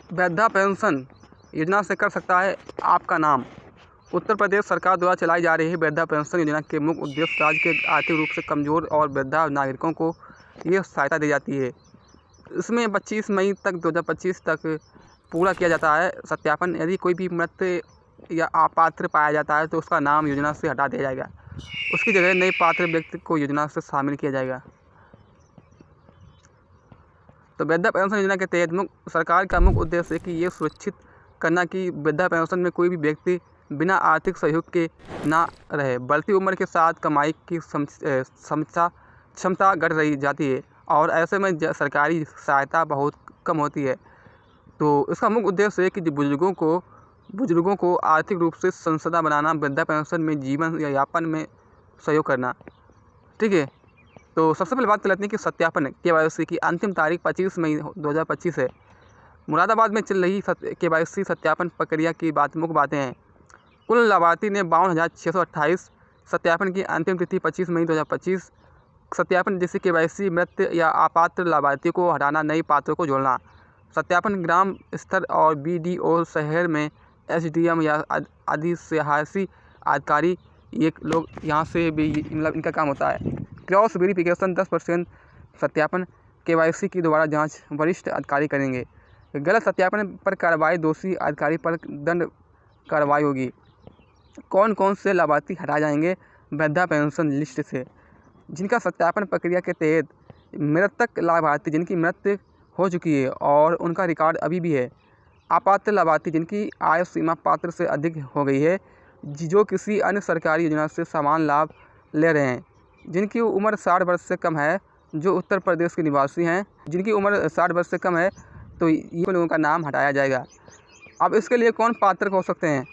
वृद्धा पेंशन योजना से कर सकता है आपका नाम। उत्तर प्रदेश सरकार द्वारा चलाई जा रही वृद्धा पेंशन योजना के मुख्य उद्देश्य राज्य के आर्थिक रूप से कमजोर और वृद्धा नागरिकों को ये सहायता दी जाती है। इसमें 25 मई तक 2025 तक पूरा किया जाता है सत्यापन। यदि कोई भी मृत या अपात्र पाया जाता है तो उसका नाम योजना से हटा दिया जाएगा। उसकी जगह नए पात्र व्यक्ति को योजना से शामिल किया जाएगा। तो वृद्धा पेंशन योजना के तहत सरकार का मुख्य उद्देश्य है कि ये सुनिश्चित करना कि वृद्धा पेंशन में कोई भी व्यक्ति बिना आर्थिक सहयोग के ना रहे। बढ़ती उम्र के साथ कमाई की क्षमता घट रही जाती है और ऐसे में सरकारी सहायता बहुत कम होती है। तो इसका मुख्य उद्देश्य है कि बुजुर्गों को आर्थिक रूप से संसाधन बनाना, वृद्धा पेंशन में जीवन यापन में सहयोग करना। ठीक है, तो सबसे पहले बात कर लेते हैं कि सत्यापन KYC की अंतिम तारीख 25 मई 2025 है। मुरादाबाद में चल रही KYC सत्यापन प्रक्रिया की मुख्य बातें हैं। कुल लाभार्थी ने 52,628। सत्यापन की अंतिम तिथि 25 मई 2025। सत्यापन जैसे KYC मृत या अपात्र लाभार्थियों को हटाना, नए पात्रों को जोड़ना। सत्यापन ग्राम स्तर और BDO शहर में SDM या अधिशासी अधिकारी, ये लोग यहाँ से भी मतलब इनका काम होता है। क्रॉस वेरिफिकेशन 10% सत्यापन KYC की दोबारा जांच वरिष्ठ अधिकारी करेंगे। गलत सत्यापन पर कार्रवाई, दोषी अधिकारी पर दंड कार्रवाई होगी। कौन कौन से लाभार्थी हटाए जाएंगे वृद्धा पेंशन लिस्ट से? जिनका सत्यापन प्रक्रिया के तहत मृतक लाभार्थी जिनकी मृत्यु हो चुकी है और उनका रिकॉर्ड अभी भी है। अपात्र लाभार्थी जिनकी आय सीमा पात्र से अधिक हो गई है, जो किसी अन्य सरकारी योजना से समान लाभ ले रहे हैं। जिनकी उम्र 60 वर्ष से कम है, जो उत्तर प्रदेश के निवासी हैं। जिनकी उम्र 60 वर्ष से कम है तो ये लोगों का नाम हटाया जाएगा। अब इसके लिए कौन पात्र हो सकते हैं?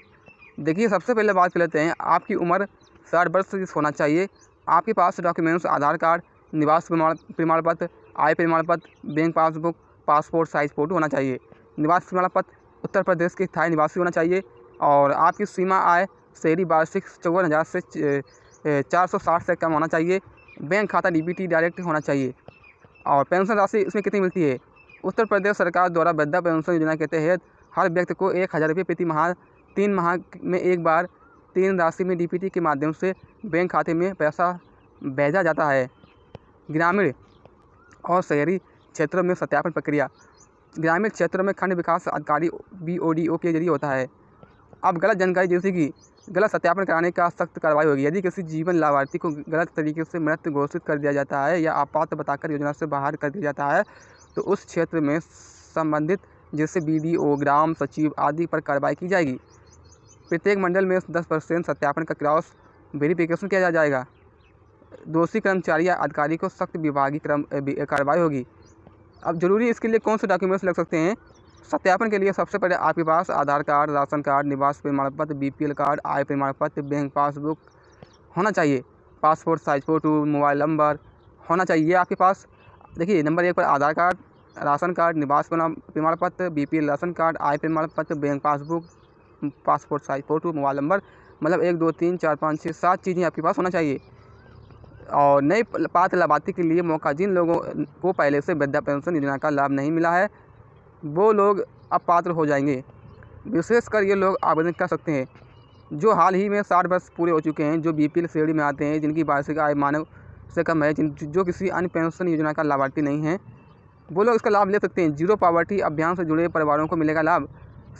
देखिए, सबसे पहले बात कर लेते हैं। आपकी उम्र 60 वर्ष से होना चाहिए। आपके पास डॉक्यूमेंट्स आधार कार्ड, निवास प्रमाण पत्र, आय प्रमाण पत्र, bank passbook, passport size photo होना चाहिए। निवास प्रमाण पत्र उत्तर प्रदेश के स्थायी निवासी होना चाहिए और आपकी सीमा आय शहरी वार्षिक 54,000 से 460 से कम होना चाहिए। बैंक खाता DBT डायरेक्ट होना चाहिए। और पेंशन राशि इसमें कितनी मिलती है? उत्तर प्रदेश सरकार द्वारा वृद्धा पेंशन योजना के तहत हर व्यक्ति को 1,000 रुपये प्रति माह 3 माह में एक बार 3 राशि में DBT के माध्यम से बैंक खाते में पैसा भेजा जाता है। ग्रामीण और शहरी क्षेत्रों में सत्यापन प्रक्रिया। ग्रामीण क्षेत्रों में खंड विकास अधिकारी BODO के जरिए होता है। अब गलत जानकारी जैसे कि गलत सत्यापन कराने का सख्त कार्रवाई होगी। यदि किसी जीवन लाभार्थी को गलत तरीके से मृत घोषित कर दिया जाता है या अपात्र बताकर योजना से बाहर कर दिया जाता है तो उस क्षेत्र में संबंधित जैसे BDO, ग्राम सचिव आदि पर कार्रवाई की जाएगी। प्रत्येक मंडल में 10% सत्यापन का क्रॉस वेरिफिकेशन किया जाएगा। दोषी कर्मचारी या अधिकारी को सख्त विभागीय कार्रवाई होगी। अब जरूरी इसके लिए कौन से डॉक्यूमेंट्स लग सकते हैं? सत्यापन के लिए सबसे पहले आपके पास आधार कार्ड, राशन कार्ड, निवास प्रमाण पत्र, BPL कार्ड, आय प्रमाण पत्र, बैंक पासबुक होना चाहिए। Passport size photo, mobile number होना चाहिए आपके पास। देखिए, नंबर 1 पर आधार कार्ड, राशन कार्ड, निवास प्रमाण पत्र, BPL राशन कार्ड, आय प्रमाण पत्र, bank passbook, passport size photo, mobile number, मतलब 1 2 3 4 5 6 7 चीज़ें आपके पास होना चाहिए। और नए पात्र लाभार्थी के लिए मौका। जिन लोगों को पहले से वृद्धा पेंशन योजना का लाभ नहीं मिला है वो लोग अब पात्र हो जाएंगे। विशेषकर ये लोग आवेदन कर सकते हैं जो हाल ही में 60 वर्ष पूरे हो चुके हैं, जो BPL श्रेणी में आते हैं, जिनकी वार्षिक आय मानव से कम है, जो किसी अन्य पेंशन योजना का लाभार्थी नहीं है, वो लोग इसका लाभ ले सकते हैं। जीरो पॉवर्टी अभियान से जुड़े परिवारों को मिलेगा लाभ।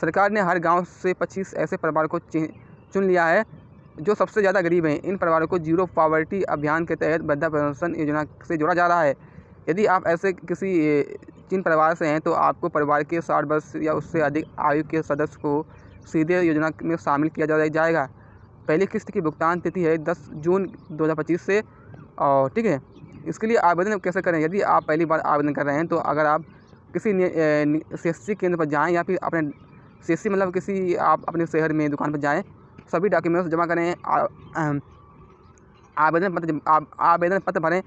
सरकार ने हर गाँव से 25 ऐसे परिवार को चुन लिया है जो सबसे ज़्यादा गरीब हैं। इन परिवारों को जीरो पॉवर्टी अभियान के तहत वृद्धा पेंशन योजना से जोड़ा जा रहा है। यदि आप ऐसे किसी जिन परिवार से हैं तो आपको परिवार के 60 वर्ष या उससे अधिक आयु के सदस्य को सीधे योजना में शामिल किया जाएगा। पहली किस्त की भुगतान तिथि है 10 जून 2025 से। और ठीक है, इसके लिए आवेदन कैसे करें? यदि आप पहली बार आवेदन कर रहे हैं तो अगर आप किसी CSC केंद्र पर जाएँ या फिर अपने CSC मतलब किसी आप अपने शहर में दुकान पर जाएँ, सभी डॉक्यूमेंट्स जमा करें, आवेदन पत्र भरें।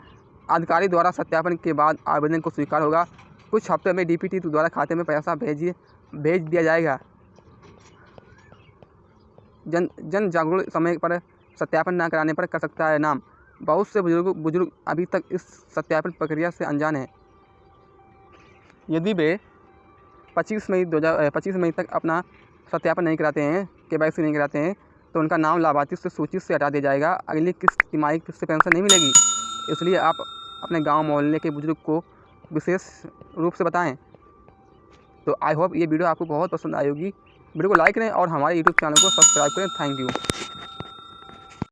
अधिकारी द्वारा सत्यापन के बाद आवेदन को स्वीकार होगा। कुछ हफ्ते में DBT द्वारा खाते में पैसा भेज दिया जाएगा। जन जागरूक समय पर सत्यापन न कराने पर कर सकता है नाम। बहुत से बुजुर्ग अभी तक इस सत्यापन प्रक्रिया से अनजान हैं। यदि वे 25 मई तक अपना सत्यापन नहीं कराते हैं, KYC नहीं कराते हैं, तो उनका नाम लाभार्थी से सूची से हटा दिया जाएगा। अगली तिमाही किस्त से पेंशन नहीं मिलेगी। इसलिए आप अपने गांव मोहल्ले के बुजुर्ग को विशेष रूप से बताएं। तो आई होप ये वीडियो आपको बहुत पसंद आई होगी। वीडियो को लाइक करें और हमारे यूट्यूब चैनल को सब्सक्राइब करें। Thank you.